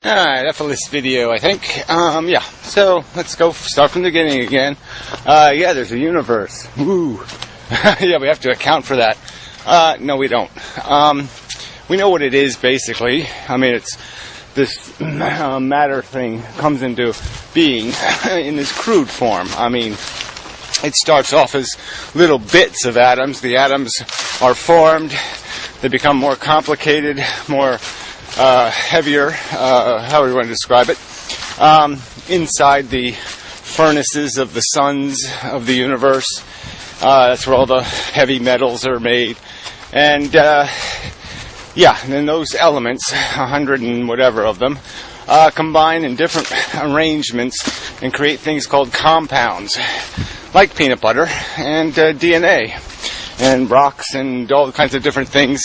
Alright, Efilist video, I think. Yeah, so let's go start from the beginning again. Yeah, there's a universe. Woo! Yeah, we have to account for that. No, we don't. We know what it is, basically. I mean, it's this matter thing comes into being in this crude form. I mean, it starts off as little bits of atoms. The atoms are formed. They become more complicated, more heavier, how we want to describe it, inside the furnaces of the suns of the universe. That's where all the heavy metals are made. And, yeah, and then those elements, 100 and whatever of them, combine in different arrangements and create things called compounds, like peanut butter and DNA. And rocks and all kinds of different things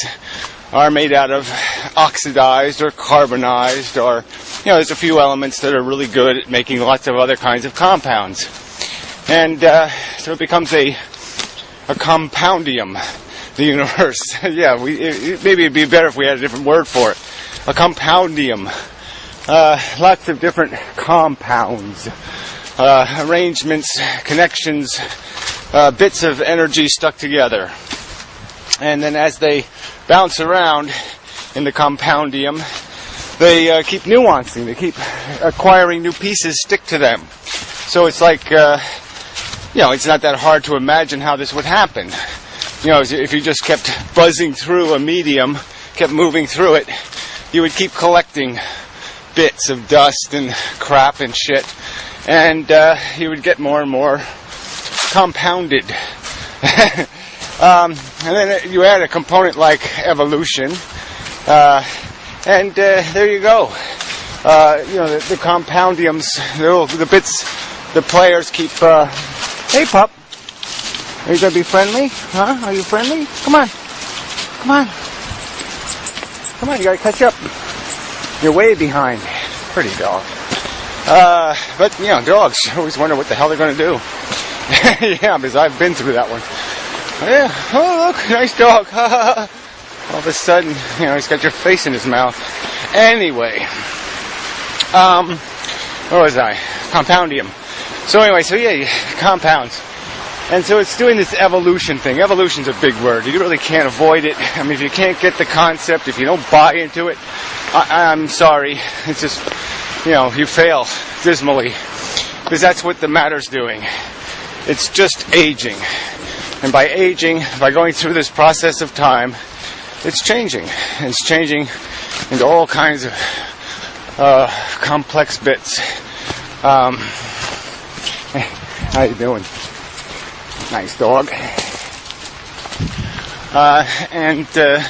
are made out of oxidized or carbonized, or, you know, there's a few elements that are really good at making lots of other kinds of compounds. And so it becomes a compoundium, the universe. Yeah, maybe it'd be better if we had a different word for it. A compoundium. Lots of different compounds, arrangements, connections, bits of energy stuck together. And then as they bounce around in the compoundium, they keep nuancing, they keep acquiring new pieces, stick to them. So it's like, you know, it's not that hard to imagine how this would happen. You know, if you just kept buzzing through a medium, kept moving through it, you would keep collecting bits of dust and crap and shit, and you would get more and more compounded. And then you add a component like evolution, and there you go. You know, the compoundiums, the bits, the players keep, hey pup, are you going to be friendly? Huh? Are you friendly? Come on. Come on. Come on, you got to catch up. You're way behind. Pretty dog. But, you know, dogs always wonder what the hell they're going to do. Yeah, because I've been through that one. Yeah, oh look, nice dog. All of a sudden, you know, he's got your face in his mouth. Anyway, where was I? Compoundium. So anyway, so yeah, compounds. And so it's doing this evolution thing. Evolution's a big word. You really can't avoid it. I mean, if you can't get the concept, if you don't buy into it, I'm sorry. It's just, you know, you fail dismally. Because that's what the matter's doing. It's just aging. And by aging, by going through this process of time, it's changing. It's changing into all kinds of complex bits. How you doing? Nice dog.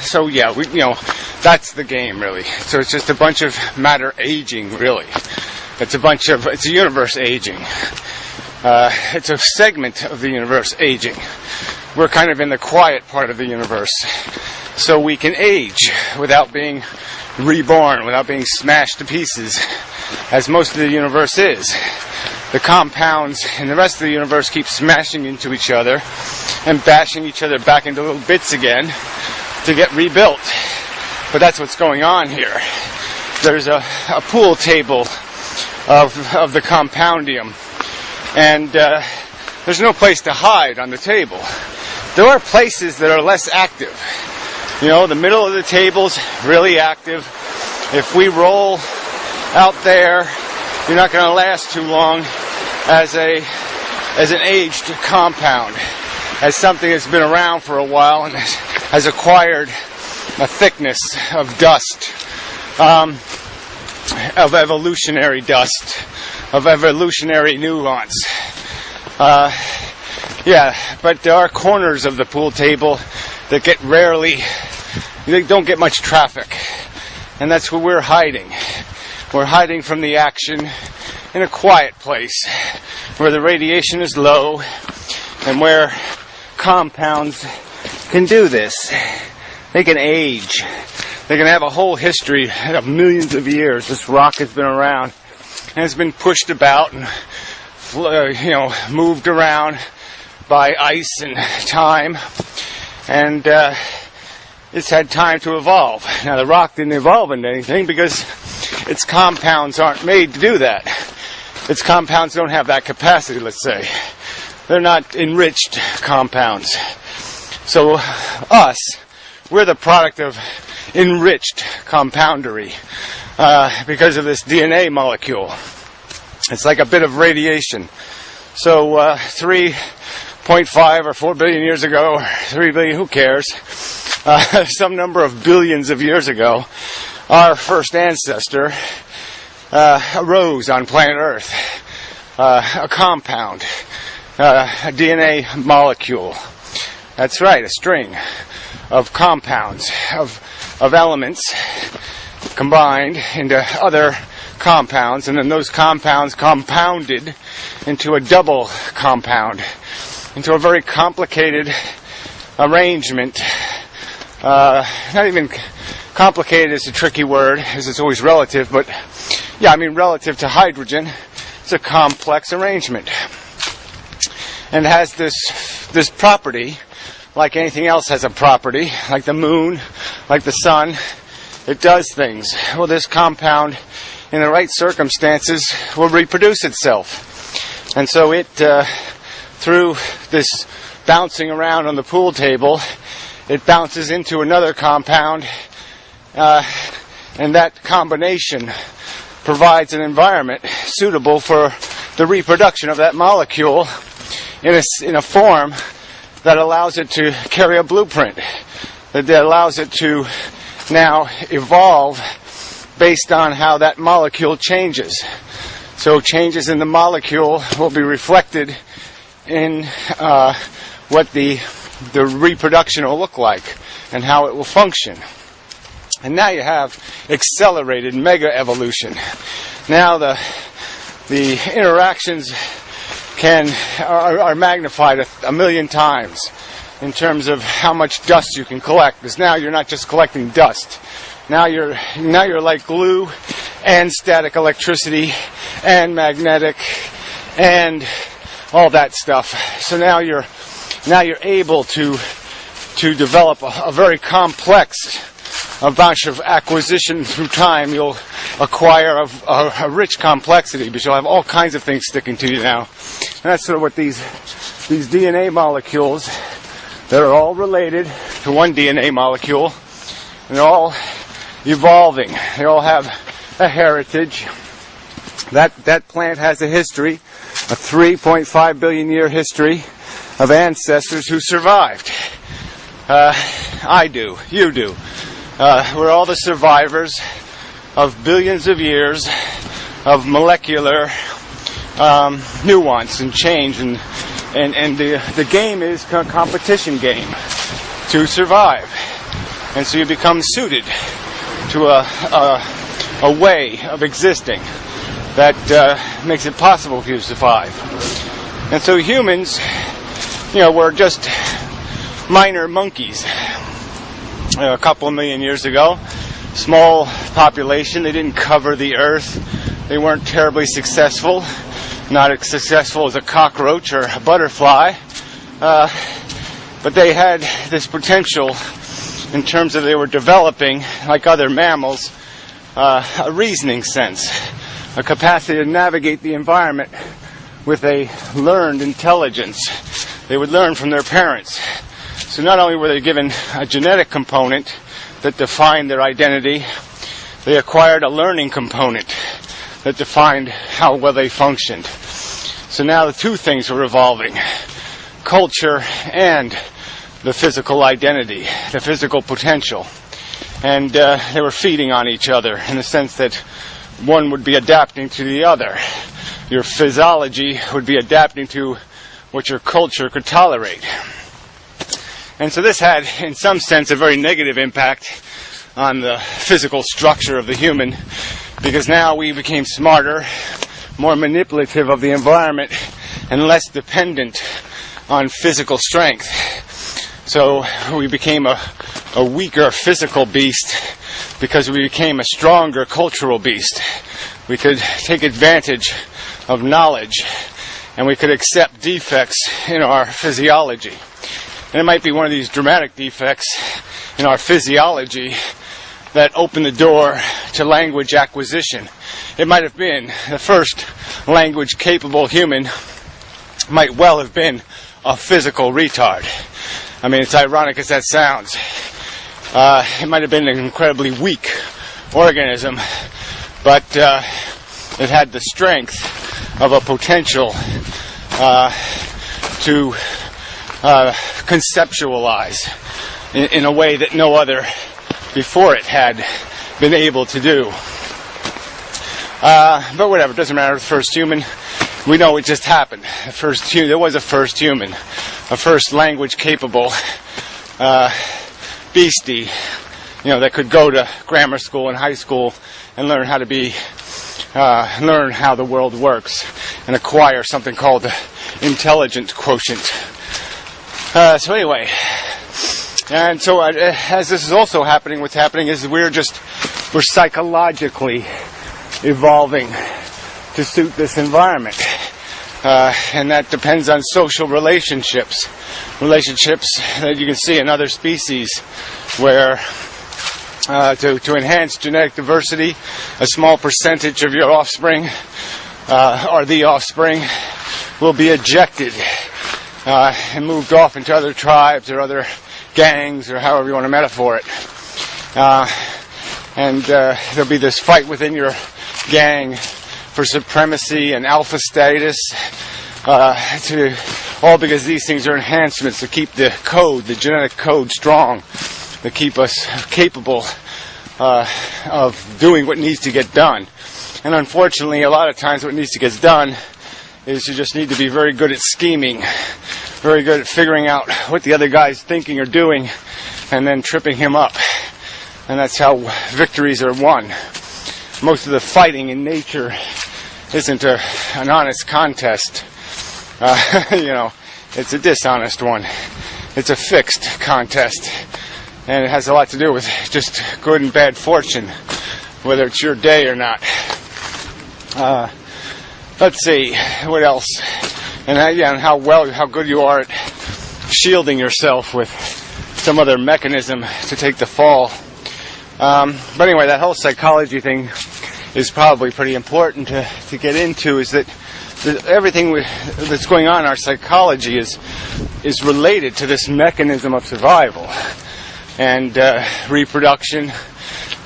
So yeah, you know, that's the game really. So it's just a bunch of matter aging, really. It's a universe aging. It's a segment of the universe aging. We're kind of in the quiet part of the universe, so we can age without being reborn, without being smashed to pieces, as most of the universe is. The compounds in the rest of the universe keep smashing into each other and bashing each other back into little bits again to get rebuilt. But that's what's going on here. There's a pool table of the compoundium, and there's no place to hide on the table. There are places that are less active. You know, the middle of the table's really active. If we roll out there, you're not going to last too long as an aged compound, as something that's been around for a while and has acquired a thickness of dust, of evolutionary dust, of evolutionary nuance. Yeah, but there are corners of the pool table that they don't get much traffic. And that's where we're hiding. We're hiding from the action in a quiet place where the radiation is low and where compounds can do this. They can age. They can have a whole history of millions of years. This rock has been around and has been pushed about and, you know, moved around by ice and time, and it's had time to evolve. Now, the rock didn't evolve into anything because its compounds aren't made to do that. Its compounds don't have that capacity, let's say. They're not enriched compounds. So us, we're the product of enriched compoundery because of this DNA molecule. It's like a bit of radiation. So 3.5 or 4 billion years ago, or 3 billion, who cares? Some number of billions of years ago, our first ancestor arose on planet Earth. A compound, a DNA molecule. That's right, a string of compounds, of elements combined into other compounds, and then those compounds compounded into a double compound, into a very complicated arrangement. Not even complicated is a tricky word, as it's always relative, but yeah, I mean relative to hydrogen, it's a complex arrangement. And it has this property, like anything else has a property, like the moon, like the sun. It does things. Well, this compound, in the right circumstances, will reproduce itself. And so it, through this bouncing around on the pool table, it bounces into another compound, and that combination provides an environment suitable for the reproduction of that molecule in a form that allows it to carry a blueprint, that allows it to now evolve based on how that molecule changes. So changes in the molecule will be reflected in what the reproduction will look like and how it will function. And now you have accelerated mega evolution. Now the interactions are magnified a million times in terms of how much dust you can collect. Because now you're not just collecting dust. Now you're like glue and static electricity and magnetic and all that stuff. So now you're able to develop a very complex bunch of acquisition through time. You'll acquire a rich complexity, because you'll have all kinds of things sticking to you now. And that's sort of what these DNA molecules that are all related to one DNA molecule, and they're all evolving. They all have a heritage. That plant has a history, a 3.5 billion year history of ancestors who survived. I do. You do. We're all the survivors of billions of years of molecular nuance and change, and the game is a competition game to survive, and so you become suited to a way of existing that makes it possible for you to survive. And so humans, we're just minor monkeys. A couple of million years ago, small population. They didn't cover the earth. They weren't terribly successful. Not as successful as a cockroach or a butterfly. But they had this potential in terms of they were developing, like other mammals, a reasoning sense, a capacity to navigate the environment with a learned intelligence. They would learn from their parents. So not only were they given a genetic component that defined their identity, they acquired a learning component that defined how well they functioned. So now the two things were evolving: culture and the physical identity, the physical potential. And they were feeding on each other in the sense that one would be adapting to the other. Your physiology would be adapting to what your culture could tolerate. And so this had, in some sense, a very negative impact on the physical structure of the human, because now we became smarter, more manipulative of the environment, and less dependent on physical strength. So we became a weaker physical beast because we became a stronger cultural beast. We could take advantage of knowledge, and we could accept defects in our physiology. And it might be one of these dramatic defects in our physiology that opened the door to language acquisition. It might have been the first language-capable human, might well have been a physical retard. I mean, it's ironic as that sounds. It might have been an incredibly weak organism, but it had the strength of a potential to conceptualize in a way that no other before it had been able to do. But whatever, it doesn't matter. The first human, we know it just happened. There was a first human, a first language-capable beastie, that could go to grammar school and high school and learn how to learn how the world works and acquire something called the intelligence quotient. So anyway, and so as this is also happening, what's happening is we're psychologically evolving to suit this environment. And that depends on social relationships that you can see in other species where to enhance genetic diversity, a small percentage of your offspring or the offspring will be ejected and moved off into other tribes or other gangs or however you want to metaphor it. And there'll be this fight within your gang for supremacy and alpha status, all because these things are enhancements to keep the genetic code strong, to keep us capable of doing what needs to get done. And unfortunately, a lot of times what needs to get done is you just need to be very good at scheming, very good at figuring out what the other guy's thinking or doing, and then tripping him up. And that's how victories are won. Most of the fighting in nature isn't an honest contest. It's a dishonest one. It's a fixed contest. And it has a lot to do with just good and bad fortune, whether it's your day or not. Let's see, what else? And how good you are at shielding yourself with some other mechanism to take the fall. But anyway, that whole psychology thing is probably pretty important to get into, is that everything that's going on in our psychology is related to this mechanism of survival and reproduction.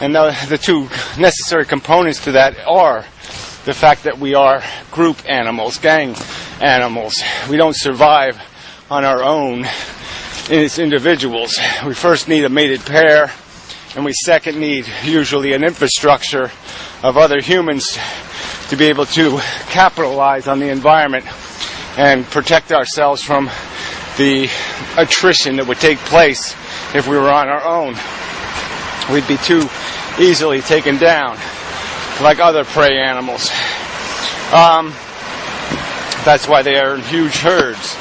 And the two necessary components to that are the fact that we are group animals, gang animals. We don't survive on our own as individuals. We first need a mated pair, and we second need usually an infrastructure of other humans to be able to capitalize on the environment and protect ourselves from the attrition that would take place if we were on our own. We'd be too easily taken down like other prey animals. That's why they are in huge herds,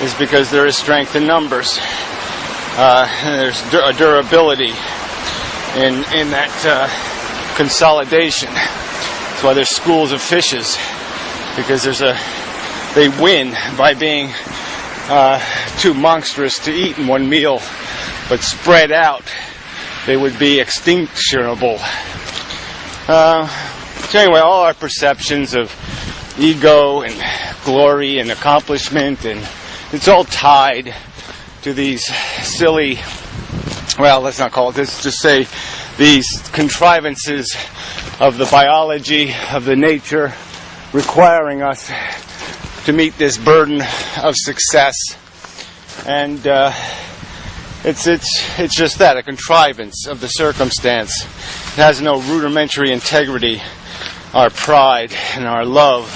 is because there is strength in numbers. And there's a durability in that consolidation. That's why there's schools of fishes, because they win by being too monstrous to eat in one meal, but spread out they would be extinctionable. So anyway, all our perceptions of ego and glory and accomplishment, and it's all tied to these silly, well, let's not call it this, just say these contrivances of the biology, of the nature, requiring us to meet this burden of success. And it's just that, a contrivance of the circumstance. It has no rudimentary integrity. Our pride and our love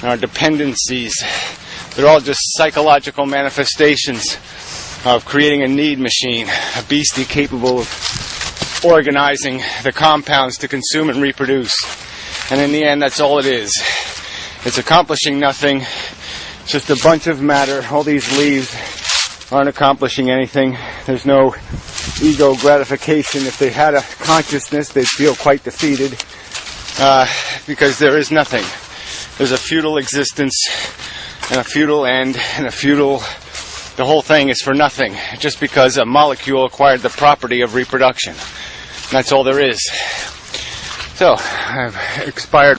and our dependencies, they're all just psychological manifestations of creating a need machine, a beastie capable of organizing the compounds to consume and reproduce. And in the end, that's all it is. It's accomplishing nothing. It's just a bunch of matter. All these leaves aren't accomplishing anything. There's no ego gratification. If they had a consciousness, they'd feel quite defeated, because there is nothing. There's a futile existence and a futile end and the whole thing is for nothing, just because a molecule acquired the property of reproduction. That's all there is. So, I've expired